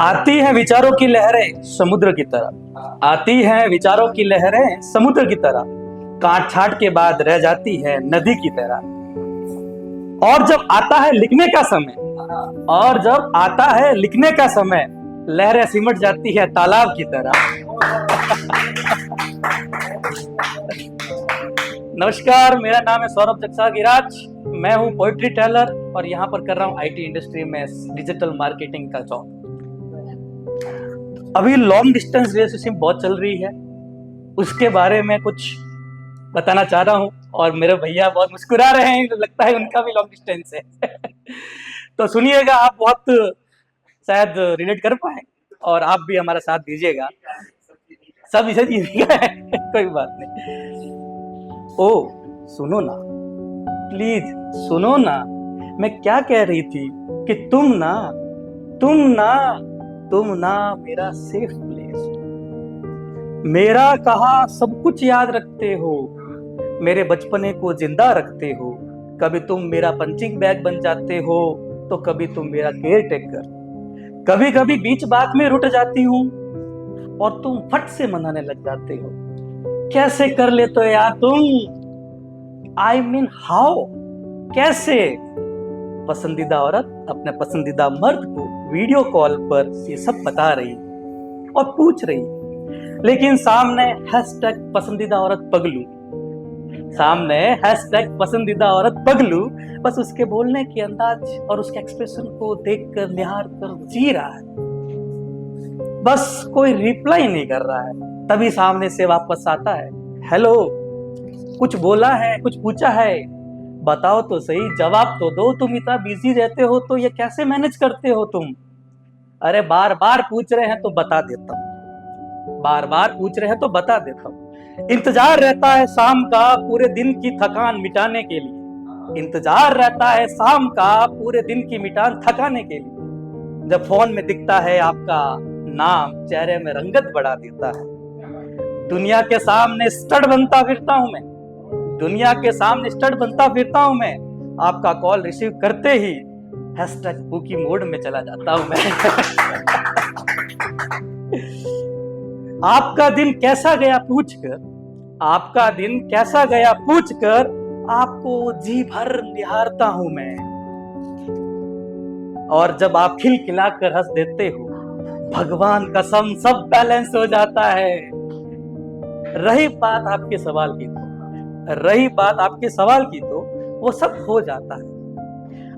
आती हैं विचारों की लहरें समुद्र की तरह, आती हैं विचारों की लहरें समुद्र की तरह, काट छाट के बाद रह जाती है नदी की तरह। और जब आता है लिखने का समय, और जब आता है लिखने का समय, लहरें सिमट जाती है तालाब की तरह। नमस्कार, मेरा नाम है सौरभ जगसा गिराज। मैं हूं पोएट्री टेलर और यहाँ पर कर रहा हूँ आईटी इंडस्ट्री में डिजिटल मार्केटिंग का जॉब। अभी लॉन्ग डिस्टेंस रिलेशनशिप बहुत चल रही है, उसके बारे में कुछ बताना चाह रहा हूँ। और मेरे भैया बहुत मुस्कुरा रहे हैं, लगता है उनका भी लॉन्ग डिस्टेंस है। तो सुनिएगा, आप बहुत शायद रिलेट कर पाए और आप भी हमारा साथ दीजिएगा। सब इसे दीजिएगा। कोई बात नहीं। ओ सुनो ना, प्लीज सुनो ना, मैं क्या कह रही थी कि तुम ना मेरा सेफ प्लेस, मेरा कहा सब कुछ याद रखते हो, मेरे बचपने को जिंदा रखते हो। कभी तुम मेरा पंचिंग बैग बन जाते हो तो कभी तुम मेरा केयर टेकर। कभी कभी बीच बात में रुठ जाती हूँ और तुम फट से मनाने लग जाते हो। कैसे कर लेते हो यार तुम? I mean how? कैसे? पसंदीदा औरत अपने पसंदीदा मर्द को वीडियो कॉल पर ये सब बता रही और पूछ रही, लेकिन सामने हैशटैग पसंदीदा औरत पगलू, सामने हैशटैग पसंदीदा औरत पगलू बस उसके बोलने के अंदाज और उसके एक्सप्रेशन को देखकर निहार कर जी रहा है, बस कोई रिप्लाई नहीं कर रहा है। तभी सामने से वापस आता है, हेलो, कुछ बोला है, कुछ पूछा है, बताओ तो सही, जवाब तो दो। तुम इतना बिजी रहते हो तो ये कैसे मैनेज करते हो तुम? अरे बार बार पूछ रहे हैं तो बता देता हूँ, बार बार पूछ रहे हैं तो बता देता हूँ। इंतजार रहता है शाम का पूरे दिन की थकान मिटाने के लिए, इंतजार रहता है शाम का पूरे दिन की मिटान थकाने के लिए। जब फोन में दिखता है आपका नाम, चेहरे में रंगत बढ़ा देता है। दुनिया के सामने स्टड बनता फिरता हूं मैं, दुनिया के सामने स्टड बनता फिरता हूं मैं। आपका कॉल रिसीव करते ही हैशटैग बुकी मोड में चला जाता हूं मैं। आपका दिन कैसा गया पूछकर, आपका दिन कैसा गया पूछकर आपको जी भर निहारता हूं मैं। और जब आप खिलखिलाकर हंस देते हो, भगवान कसम सब बैलेंस हो जाता है। रही बात आपके सवाल की तो, रही बात आपके सवाल की तो वो सब हो जाता है।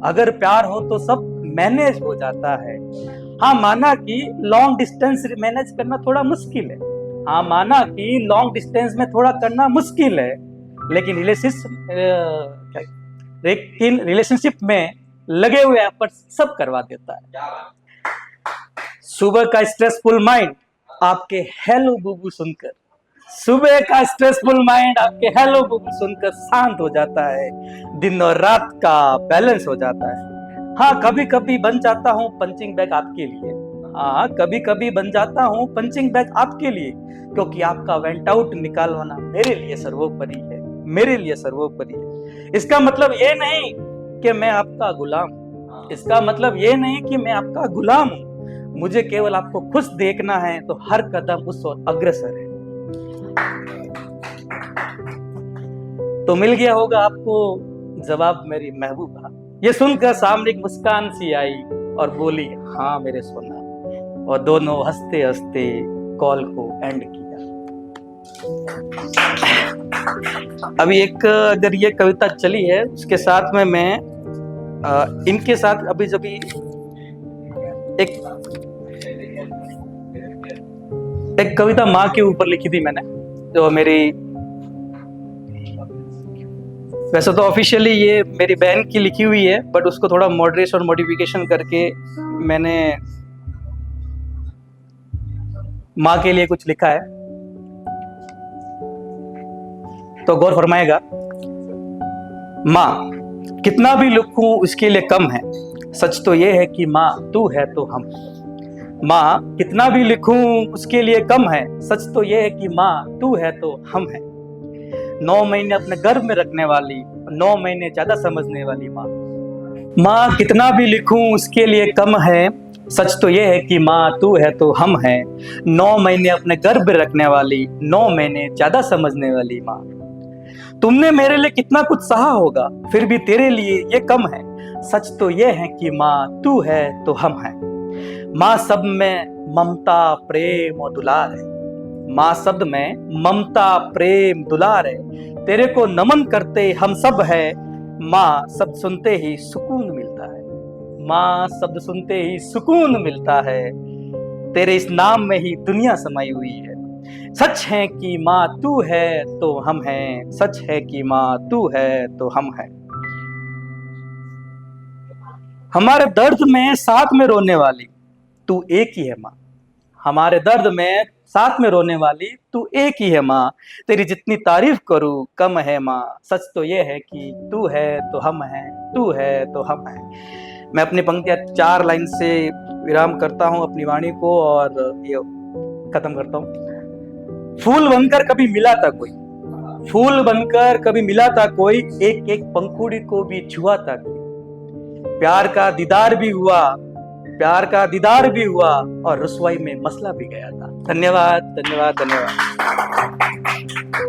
अगर प्यार हो तो सब मैनेज हो जाता है। हाँ माना कि लॉन्ग डिस्टेंस मैनेज करना थोड़ा मुश्किल है, हाँ माना कि लॉन्ग डिस्टेंस में थोड़ा करना मुश्किल है, लेकिन रिलेशनशिप में लगे हुए एफर्ट सब करवा देता है। सुबह का स्ट्रेसफुल माइंड आपके हेलो बुबू सुनकर, सुबह का स्ट्रेसफुल माइंड आपके हेलो बुबू सुनकर शांत हो जाता है। दिन और रात का बैलेंस हो जाता है। हाँ कभी कभी बन जाता हूँ पंचिंग बैग आपके लिए, हाँ कभी कभी बन जाता हूँ पंचिंग बैग आपके लिए, क्योंकि आपका वेंट आउट निकालवाना मेरे लिए सर्वोपरि है, मेरे लिए सर्वोपरि है। इसका मतलब ये नहीं कि मैं आपका गुलाम, इसका मतलब ये नहीं कि मैं आपका गुलाम हूँ। मुझे केवल आपको खुश देखना है, तो हर कदम उस ओर अग्रसर है। तो मिल गया होगा आपको जवाब मेरी महबूबा। ये सुनकर सामने एक मुस्कान सी आई और बोली, हाँ मेरे सोना, और दोनों हंसते हंसते कॉल को एंड किया। अभी एक अगर ये कविता चली है, उसके साथ में मैं इनके साथ अभी जब एक कविता माँ के ऊपर लिखी थी मैंने, जो मेरी, वैसे तो ऑफिशियली ये मेरी बहन की लिखी हुई है, बट उसको थोड़ा मॉडरेशन और मॉडिफिकेशन करके मैंने माँ के लिए कुछ लिखा है, तो गौर फरमाएगा। माँ कितना भी लिखूं उसके लिए कम है, सच तो ये है कि माँ तू है तो हम। माँ कितना भी लिखूं उसके लिए कम है, सच तो ये है कि माँ तू है तो हम है। 9 महीने अपने गर्भ में रखने वाली, 9 महीने ज्यादा समझने वाली माँ। माँ कितना भी लिखूं उसके लिए कम है, सच तो ये है कि माँ तू है तो हम हैं, 9 महीने अपने गर्भ में रखने वाली, 9 महीने ज्यादा समझने वाली माँ। तुमने मेरे लिए कितना कुछ सहा होगा, फिर भी तेरे लिए ये कम है। सच तो ये है कि माँ तू है तो हम हैं। माँ सब में ममता प्रेम और दुलार है। माँ शब्द में ममता प्रेम दुलार है। तेरे को नमन करते हम सब है। माँ शब्द सुनते ही सुकून मिलता है। माँ शब्द सुनते ही सुकून मिलता है। तेरे इस नाम में ही दुनिया समाई हुई है। सच है कि माँ तू है तो हम हैं। सच है कि माँ तू है तो हम हैं। हमारे दर्द में साथ में रोने वाली तू एक ही है माँ। हमारे दर्द में साथ में रोने वाली तू एक ही है माँ। तेरी जितनी तारीफ करूं कम है माँ। सच तो ये है कि तू है तो हम हैं, तू है तो हम हैं। मैं अपनी पंक्तियां 4 लाइन से विराम करता हूं अपनी वाणी को और ये खत्म करता हूं। फूल बनकर कभी मिला था कोई, फूल बनकर कभी मिला था कोई, एक एक पंखुड़ी को भी छुआ था कोई। प्यार का दीदार भी हुआ, प्यार का दीदार भी हुआ और रुसवाई में मसला भी गया था। धन्यवाद धन्यवाद धन्यवाद।